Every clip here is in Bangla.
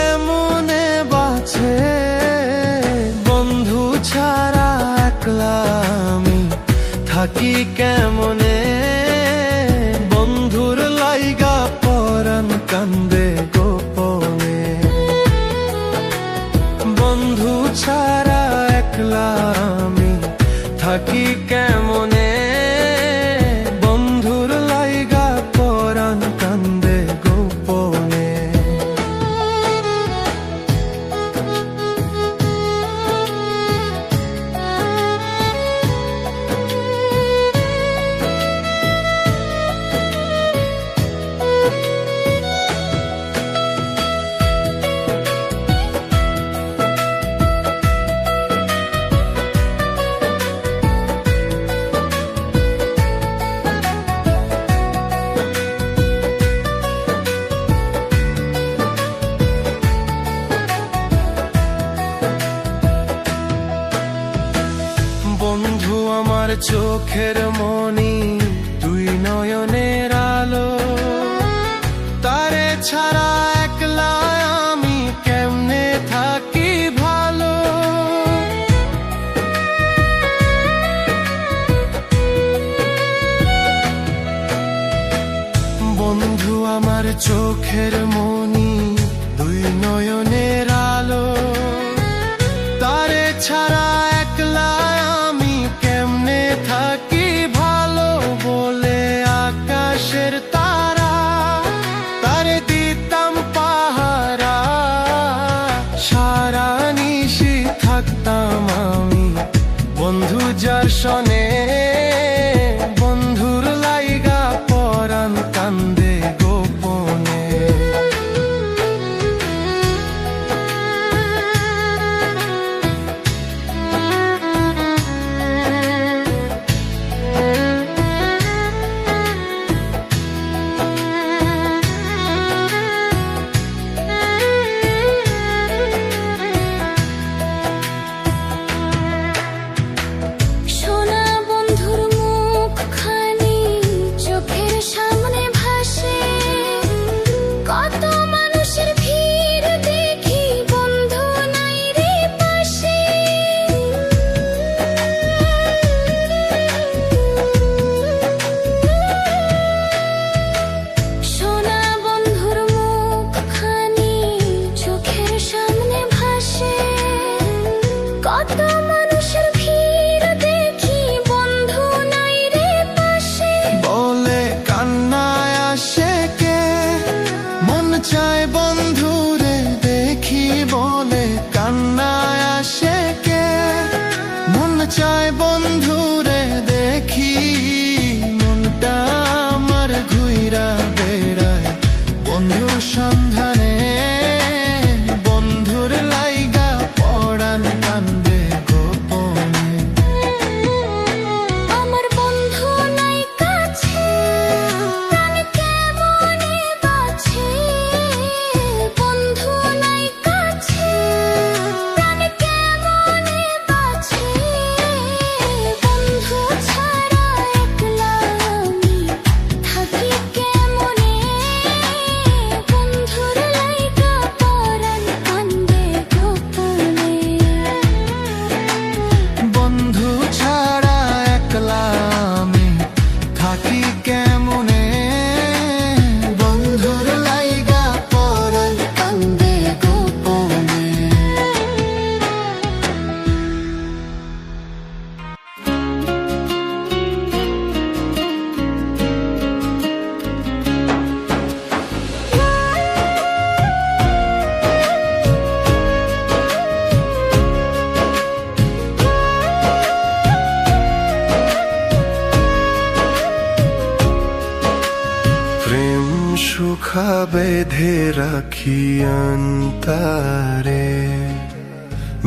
কেমনে বাঁচে, বন্ধু ছাড়া একলা আমি থাকি কেমনে। বন্ধুর লাইগা পরাণ কান্দে গোপনে, বন্ধু ছাড়া একলা আমি থাকি কেমনে। বন্ধুর লাইগা পরাণ কান্দে গোপনে। বন্ধু আমার চোখের মনি, তুই নয়নের আলো। তারে ছাড়া একলা আমি কেমনে থাকি ভালো। বন্ধু আমার চোখের মনি, তুই নয়নের আলো। তারে ছাড়া একলা আমি কেমনে থাকি ভালো। বলে আকাশের তারা, তারে দিতাম পাহারা। সারা নিশি থাকতাম আমি বন্ধু যার সনে। বন্ধুর লাইগা পরাণ কান্দে গোপনে। চায় বন্ধুরে দেখি বলে কান্নায় আসে কে। মন চায় বন্ধুরে দেখি, মনটা আমার ঘুইরা বেড়ায় বন্ধুর সন্ধানে। বন্ধুর লাইগা পরাণ কান্দে গোপনে। আমার বন্ধু নাই কাছে, প্রাণ কেমনে বাঁচে। বন্ধু নাই কাছে, প্রাণ কেমনে বাঁচে। বন্ধু ছাড়া একলা আমি থাকি কেমনে। বন্ধুর লাইগা পরাণ কান্দে গোপনে। বন্ধু ছাড়া একলা আমি থাকি কেমনে। বন্ধুর লাইগা পরাণ কান্দে গোপনে। প্রেম সুখা বেঁধে রাখি অন্তরে।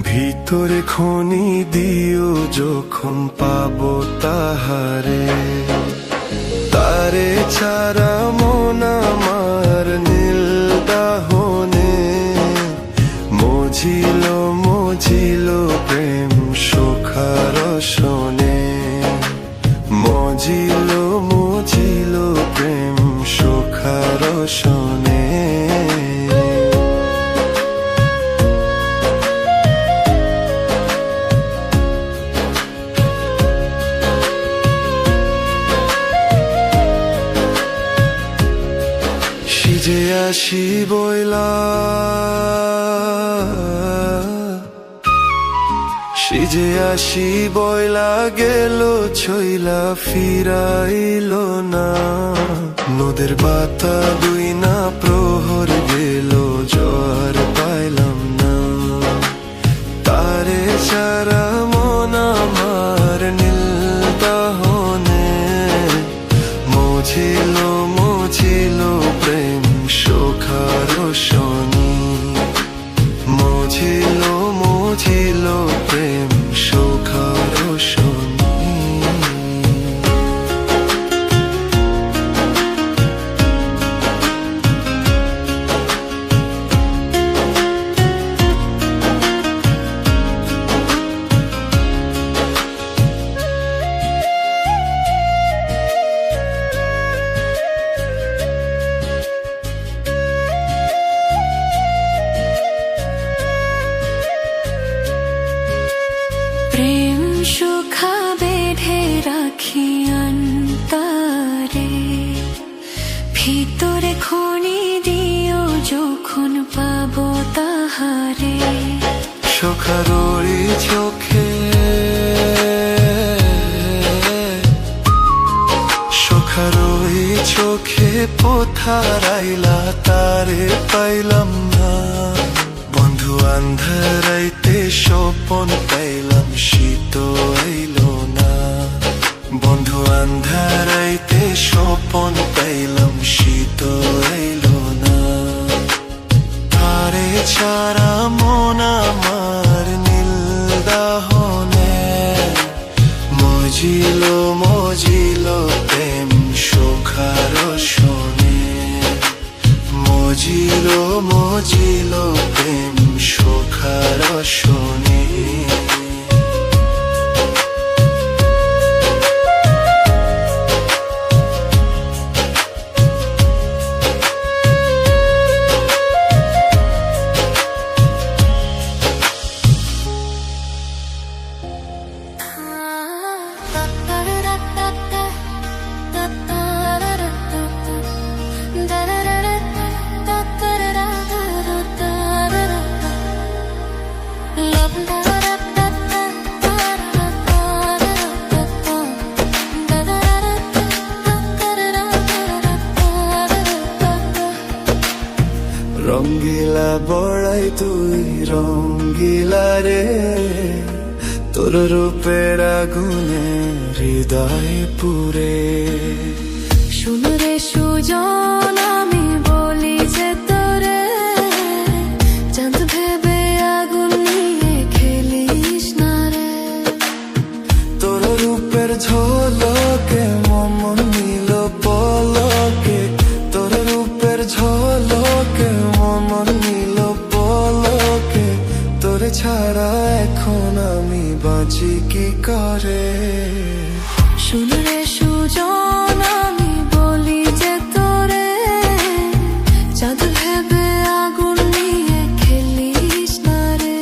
ভিতরে খনি দিও যখন পাবো তাহারে। তারে ছাড়া মন আমার নীল দাহনে। মজিল মজিল প্রেম সুখা রসনে। মজিল মজিল প্রেম সুখা রসনে। সিজে আসি বইলা গেল ছইলা ফিরাইল না, নদের বাতা দুই না প্রহর গেল জ্বর পাইলাম না। তারে সারা মন আমার নীল দাহনে, মুছিল মুছিল প্রেম সুখার শনি, মুছিল মুছিল প্রেম সুখার শনি। প্রেম সুখা বেঁধে রাখি অন্তরে, ভিতরে খনি দিও যখন পাবো তাহারে। সুখারই চোখে সুখারই চোখে পোথারাইলা, তারে পাইলাম না। বন্ধু আন্ধারাইতে স্বপন পাইলাম, শীত আইলো না। বন্ধু আন্ধারাইতে স্বপন পাইলাম, শীত আইলো না। তারে ছাড়া মন আমার নীল দাহনে, মজিল মজিল প্রেম সুখার শনি, মজিল মজিল প্রেম সুখার শনি। রঙ্গিলা বড়াই তুই রঙ্গিলা রে, তোর রূপের আগুনে হৃদয় পুরে। শুনো রে সুজন, আমি বলি যে তোরে, চাঁদ ভেবে আগুন নিয়ে খেলিস না রে। তোর রূপের ঝলকে মন নিল পলকে, তোর রূপের ঝলকে মন নিল পলকে। তোরে ছাড়া এখন আমি বাঁচি কি করে। শুনো রে সুজন, আমি বলি যে তোরে, চাঁদ ভেবে আগুন নিয়ে খেলিস না রে।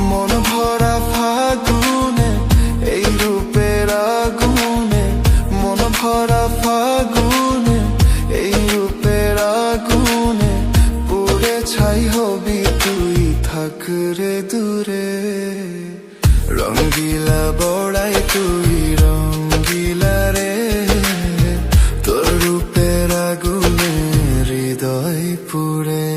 মন ভরা ফাগুনে এই রূপের আগুনে, মন ভরা ফাগুনে এই রূপের আগুনে, পুড়ে ছাই হবি তুই থাক রে দূরে। রঙ্গিলা বড়াই তুই রঙ্গিলা রে, তোর রূপের আগুনে হৃদয় পুড়ে।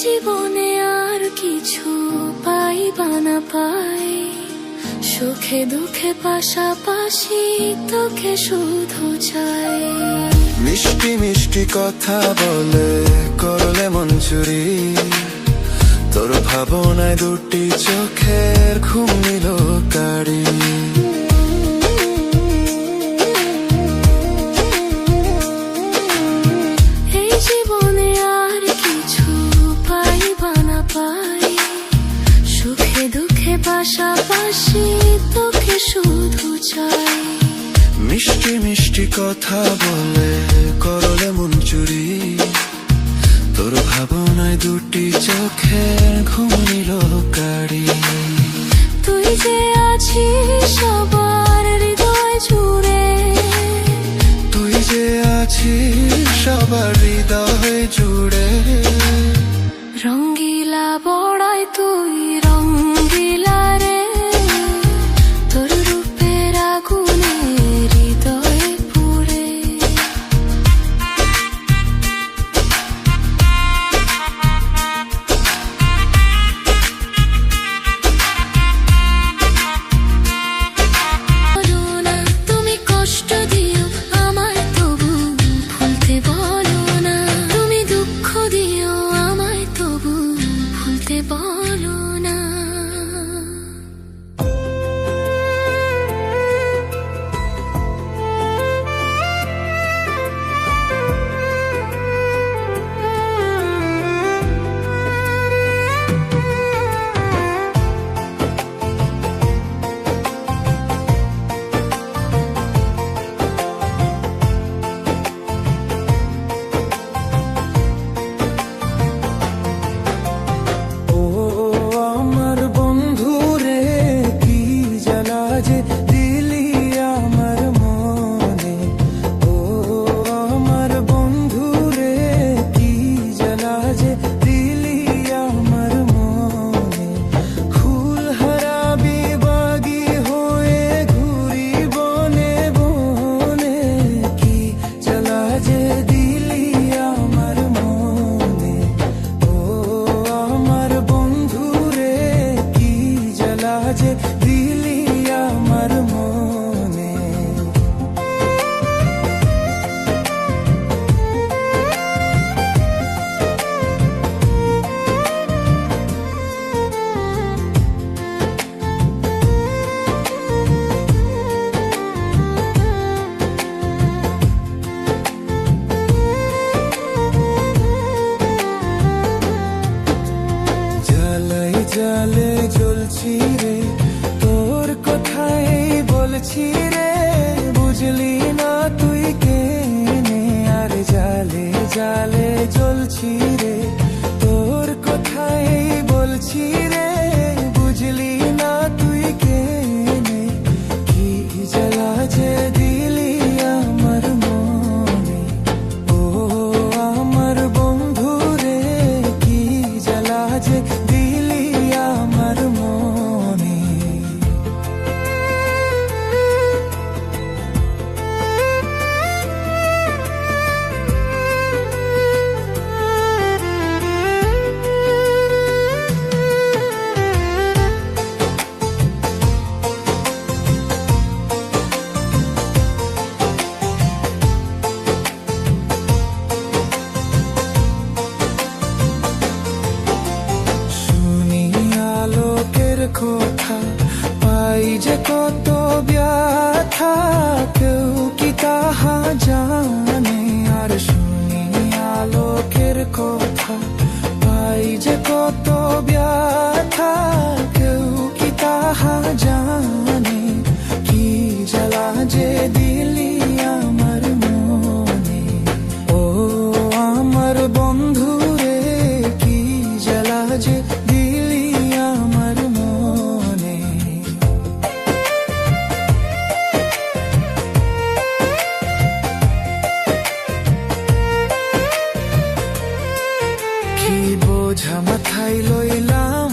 জীবনে আর কিছু পাই বা না পাই, সুখে দুঃখে পাশাপাশি তোকে শুধু চাই। মিষ্টি মিষ্টি কথা বলে করলে মন চুরি, তোর ভাবনায় দুটি চোখের ঘুম নিল কারি। এই জীবনে আর কিছু পাই বা না পাই, সুখে দুঃখে পাশাপাশি তোকে শুধু চাই। মিষ্টি মিষ্টি কথা বলে করলে মন চুরি, তোর ভাবনায় দুটি চোখের ঘুম নিল কারি। তুই যে আছিস সবার হৃদয় জুড়ে, তুই যে আছিস সবার হৃদয় জুড়ে। রঙ্গিলা বড়াই তুই রঙ্গিলা রে, তোর রূপের আগুনে হৃদয়ে পুড়ে। বলো না তুমি কষ্ট দিও আমায়, তবু ভুলতে বলো না। তুমি দুঃখ দিও আমায়, তবু ভুলতে বলো না। ও আমার বন্ধু রে, কি জ্বালা যে দিলি আমার মনে। ও আমার বন্ধু রে, কি জ্বালা যে দিলি আমার মনে। ফুল হারাবি বাগি হয়ে ঘুরি বনে বনে, কি জ্বালা যে দিলি আমার মনে। ও আমার বন্ধু রে, কি জ্বালা যে দিলি আমার মনে। জালাই জালে জ্বলছি রে, তোর কথাই বলছি রে, বুঝলি না তুই কেনে। আর জালে জালে জ্বলছি রে, তোর কথাই বলছি রে, বুঝলি না তুই কেনে। কি জ্বালা যে দিলি আমার মনে। ও আমার বন্ধু রে, কি জ্বালা যে দিলি আমার মনে। শুনি আলোকের কথা, পাই যে কত ব্যথা, কেউ কি তাহা জানে। আর শুনি আলোকের কথা, পাই যে কত ব্যথা, কেউ কি তাহা জানে। কি জ্বালা যে দিলি আমার মনে। ও আমার বন্ধু রে, কি জ্বালা যে দিলি আমার মনে। কি বোঝা মাথায় লইলাম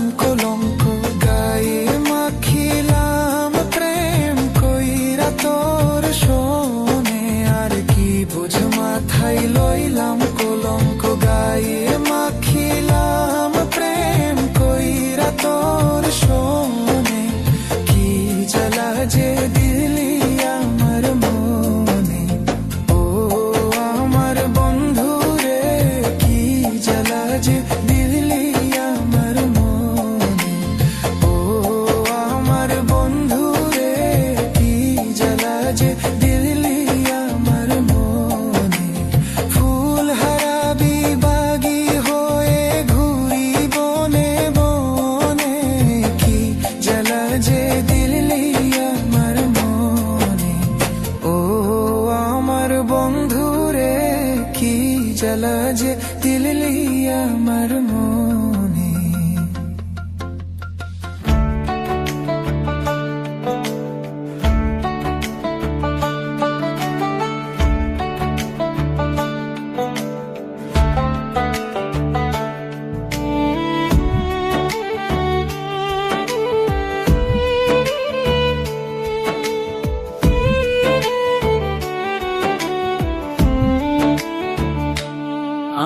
গেলা যে দিল লিয়া আমার মনে।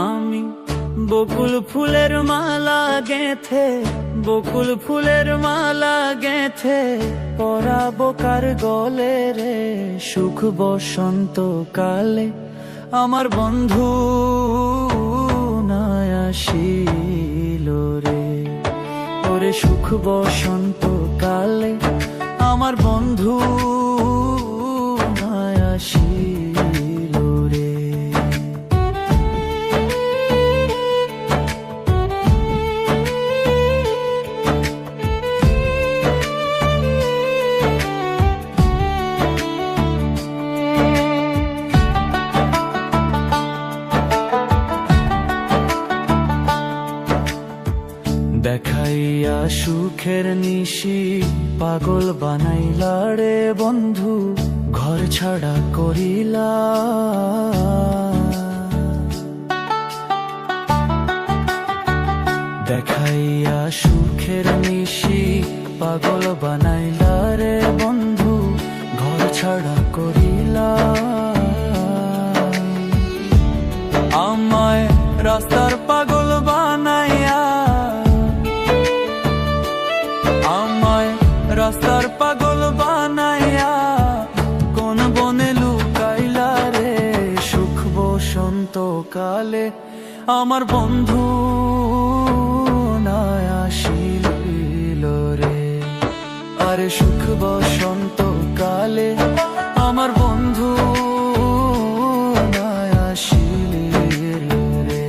আমি বকুল ফুলের মালা গেথে, বকুল ফুলের মালা গেথে পরাবো কার গলে রে, সুখ বসন্ত কালে আমার বন্ধু নাই আসিল রে। ওরে সুখ বসন্ত কালে আমার বন্ধু নাই আসিল রে। দেখাইয়া সুখের নিশি পাগল বানাইলা রে বন্ধু, ঘর ছাড়া করিলা। দেখাইয়া সুখের নিশি পাগল বানাইলা রে বন্ধু, ঘর ছাড়া করিলা। আমায় রাস্তার পাগল বানাইয়া, আমায় রাস্তার পাগল বানাইয়া কোন বনে লুকাইলা রে, সুখ বসন্ত কালে আমার বন্ধু নাই আসিল রে। আরে সুখ বসন্ত কালে আমার বন্ধু নাই আসিল রে।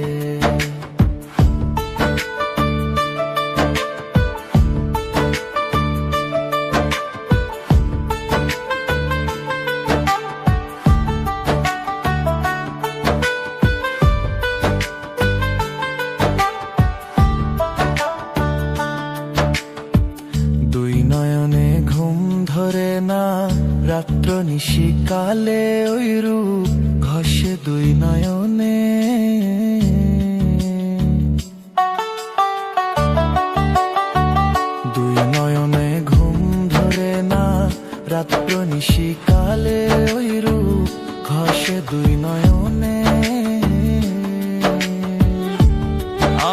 দুই নয়নে ঘুম ধরে না রাত্র নিশিকালে, ওই রূপ ঘষে দুই নয়নে। দুই নয়নে ঘুম ধরে না রাত্র নিশিকালে, ওই রূপ ঘষে দুই নয়নে।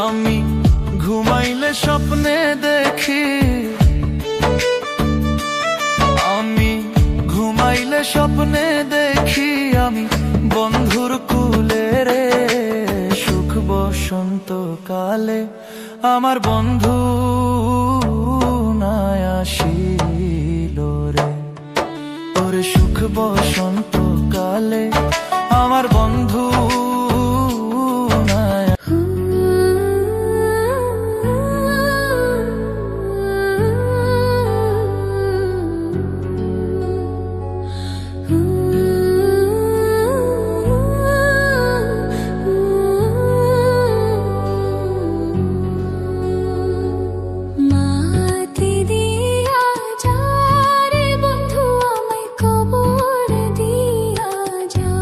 আমি ঘুমাইলে স্বপ্নে দেখি, আমি ঘুমাইলে স্বপ্নে দেখি আমি বন্ধুর কুলে রে, সুখ বসন্ত কালে আমার বন্ধু নাই আসিল রে। ওরে সুখ বসন্ত কালে আমার বন্ধু নাই। মাটি দিয়া যা রে বন্ধু, আমায় কবর দিয়া যা।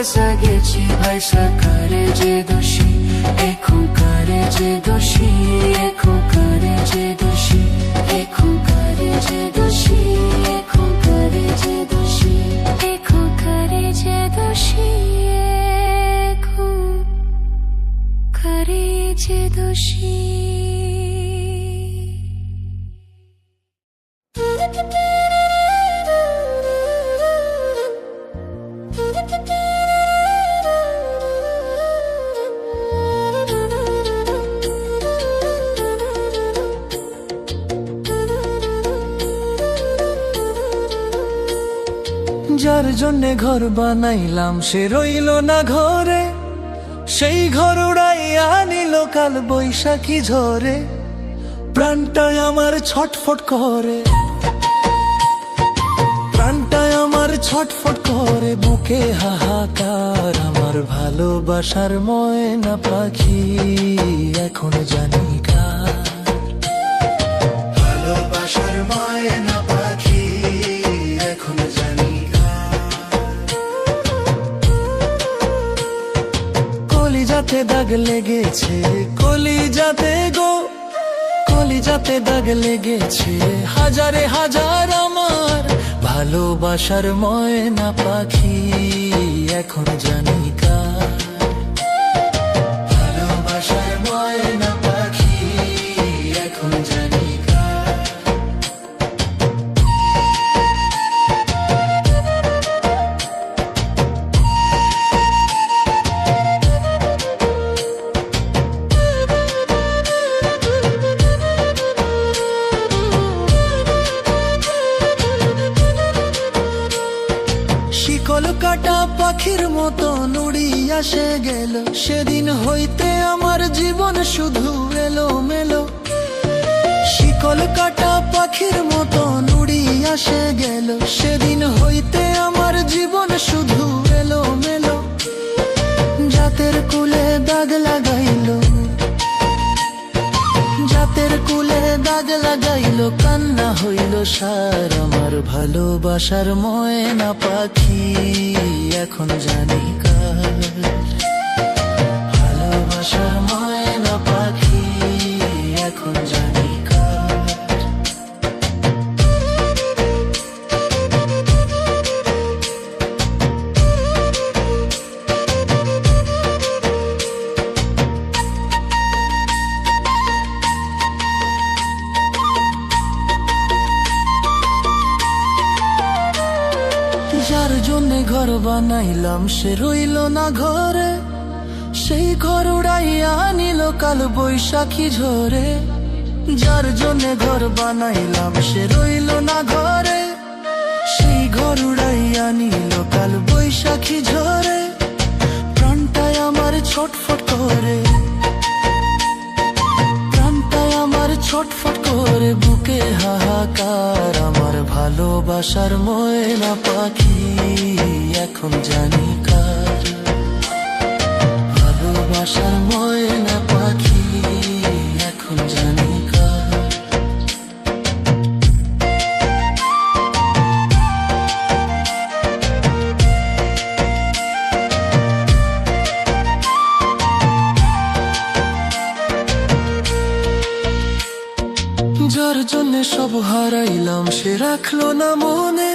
গেছি ভাইসা করে যে দোষী এখন করে যে দোষী এখন করে যে দোষী এখন করে যে দোষী এখন করে যে দোষী এখন করে যে দোষী এখন করে যে দোষী যার জন্যে ঘর বানাইলাম সে রইল না ঘরে, সেই ঘর উড়াইয়া নিল কাল বৈশাখী ঝরে। প্রাণটায় আমার ছটফট করে, প্রাণটায় আমার ছটফট করে, বুকে হাহাকার আমার ভালোবাসার ময়না পাখি এখন জানি কার। ভালোবাসার ময়না পাখি এখন জানি কার। কলিজাতে দাগ লেগেছে, কলিজাতে গো, কলিজাতে দাগ লেগেছে হাজারে হাজার আমার ভালোবাসার ময়না পাখি এখন জানি কার। ভালোবাসার ময়না পাখি এখন জানি কার। শিকল কাটা পাখির মতো উড়িয়া সে গেল, সেদিন হইতে আমার জীবন শুধু এলো মেলো। শিকল কাটা পাখির মতো উড়িয়া সে গেল, সেদিন হইতে আমার জীবন শুধু এলো মেলো। জাতের কুলে দাগ লাগাইল, জাতের কুলে দাগ লাগাইল, কান্না হইল সার আমার ভালোবাসার ময়না পাখি এখন জানি কার। ভালোবাসার ময়না পাখি এখন জানি কার। যার জন্যে ঘর বানাইলাম সে রইল না ঘরে, সেই ঘর উড়াইয়া নিল কাল বৈশাখী ঝরে। যার জন্যে ঘর বানাইলাম সে রইল না ঘরে, সেই ঘর উড়াইয়া নিল কাল বৈশাখী ঝরে। প্রাণটায় আমার ছটফট করে, প্রাণটায় আমার ছটফট করে, বুকে হাহাকার আমার ভালোবাসার ময়না পাখি এখন জানি কার। ভালোবাসার ময়না পাখি এখন জানি কার। যার জন্যে সব হারাইলাম সে রাখলো না মনে,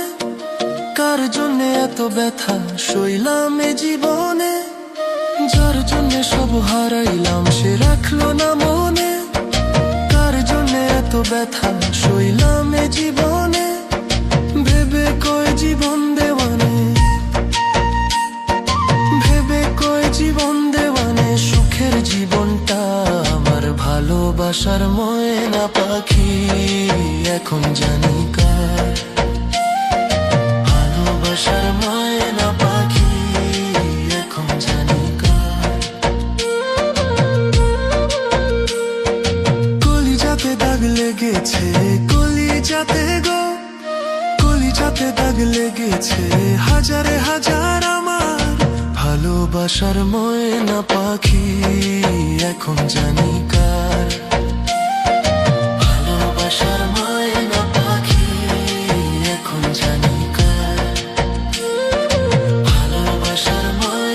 কার জন্যে এত ব্যথা সইলাম এ জীবনে। যার জন্যে সব হারাইলাম সে রাখলো না মনে, কার জন্যে এত ব্যথা সইলাম এ জীবনে। ভেবে কয় জীবন দেওয়ানে, ভেবে কয় জীবন দেওয়ানে, সুখের জীবনটা আমার ভালোবাসার ময়না পাখি এখন জানি কার। ভালোবাসার ময়না পাখি এখন জানি কার। কলিজাতে দাগ লেগেছে, কলিজাতে গো, কলিজাতে দাগ লেগেছে হাজারে হাজার আমার ভালোবাসার ময়না পাখি এখন জানি কার। ভালোবাসার ময়না পাখি এখন জানি কার। ভালোবাসার ময়না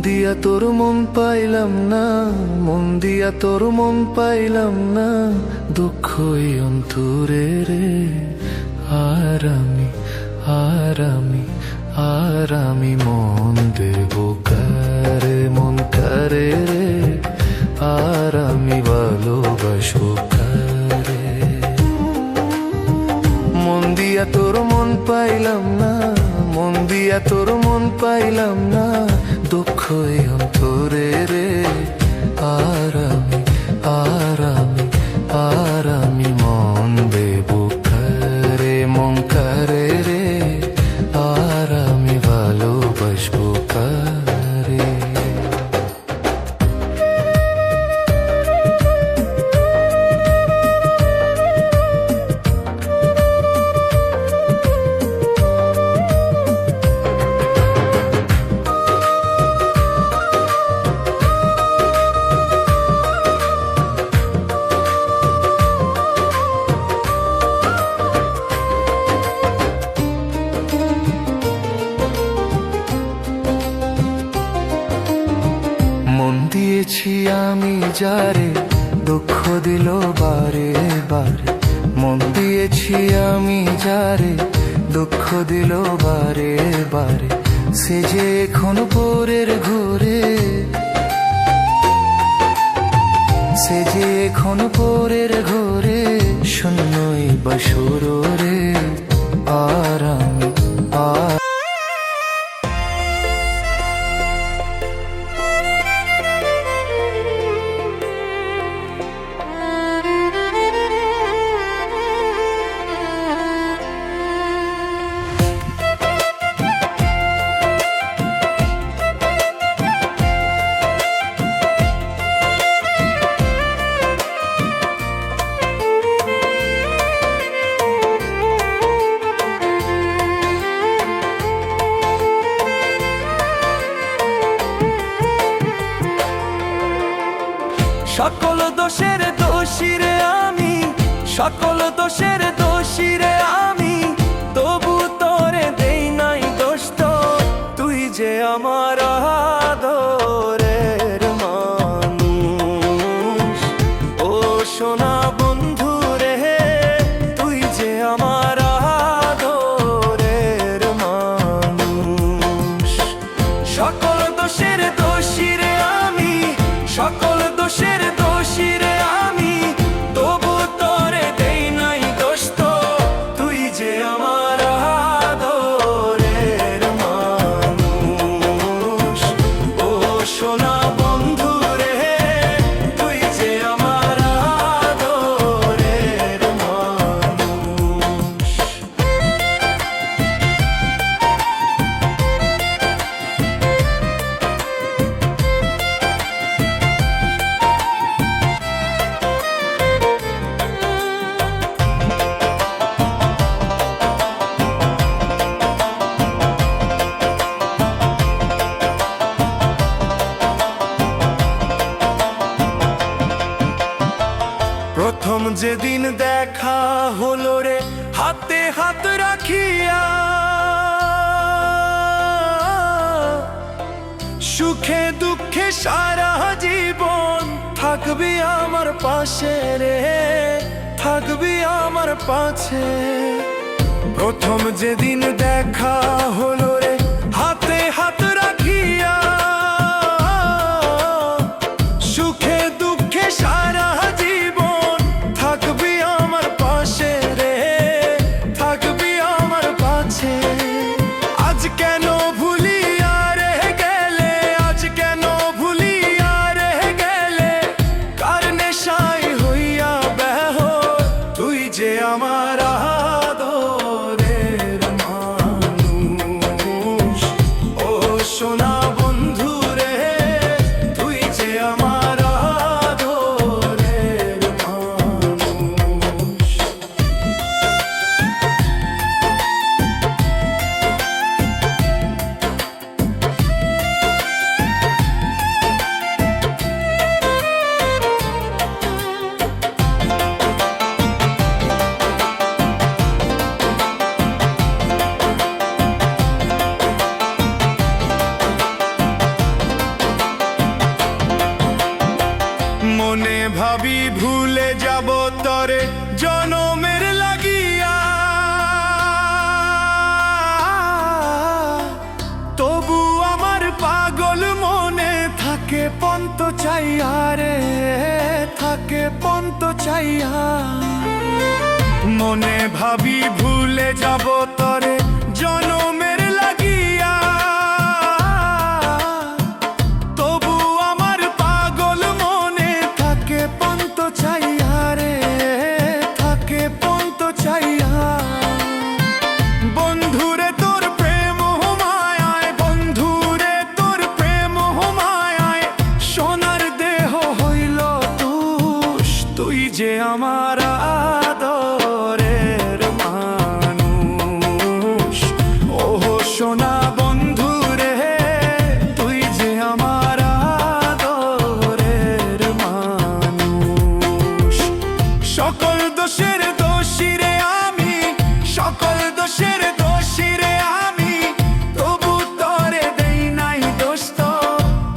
দিয়া তোর মন পাইলাম না, মন দিয়া তোর মন পাইলাম না, দুঃখই অন্তরে রে। আর আমি আর আমি আর আমি মন দেব কারে, মন কারে রে। আর আমি ভালোবাসবো কারে। মন দিয়া তোর মন পাইলাম না, মন দিয়া তোর মন পাইলাম না, দুঃখই অন্তরে রে। আর আমি আর আমি আর আমি মন দেব কারে, মন কারে রে। আর আমি ভালোবাসবো কারে। মন দিয়েছি আমি যারে, দুঃখ দিল বারে বারে। মন দিয়েছি আমি যারে, দুঃখ দিল বারে বারে। সে যে এখন পরের ঘরে, সে যে এখন পরের ঘরে, শূন্যই বাসর রে। আর আমি আর সকল দোষের দোষী রে আমি, সকল দোষের দোষী রে আমি, তবু তোরে দেই নাই দোষ তো। তুই যে আমার আদরের মানুষ, ও সোনা বন্ধু রে। তুই যে আমার আদরের মানুষ। সকল দোষের দোষী রে আমি, সকল দোষের দোষী রে আমি, তবু তোরে দেই নাই দোষ তো। তুই যে আমার আদরের মানুষ, ও সোনা বন্ধু রে। তুই যে আমার আদরের মানুষ। প্রথম যেদিন দেখা হলো রে, হাতে হাত রাখিয়া, সুখে দুঃখে সারা জীবন থাকবি আমার পাশে রে, থাকবি আমার পাশে। প্রথম যেদিন দেখা হলো রে, হাতে হাত রাখিয়া, সুখে দুঃখে সারা জীবন থাকবি আমার পাশে রে, থাকবি আমার পাশে। আজ কেন ভুলিয়া রে গেলে, আজ কেন ভুলিয়া রে গেলে, কার নেশায় হইয়া বেহোর। তুই যে আমার আদরের মানুষ, ও সোনা বন্ধু রে। তুই যে আমার আদরের মানুষ। চাইয়া রে থাকে পন্ত চাইয়া মনে ভাবি ভুলে যাব তরে জনমের লাগিয়া তবু আমার পাগল মনে থাকে পন্ত চাইয়া রে থাকে পন্ত চাইয়া বন্ধুরে তোর প্রেম মায়ায় বন্ধুরে তোর প্রেম মায়ায় সোনার দেহ হইল তুষ তুই যে আমার আদরের মানুষ ওহ সোনা বন্ধুরে তুই যে আমার আদরের মানুষ সকল দোষের দোষী রে আমি সকল দোষের দোষী রে আমি তবু তরে দেই নাই দোষ তো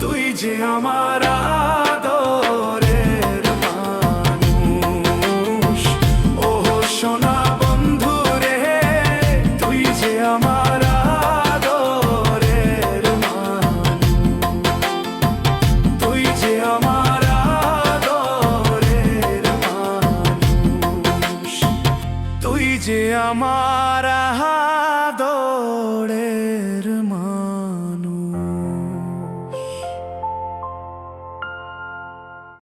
তুই যে আমার আদরের মানুষ ওহ সোনা বন্ধু রে তুই যে আমার আদরের মানুষ তুই যে আমার আদরের মানুষ তুই যে আমার আদরের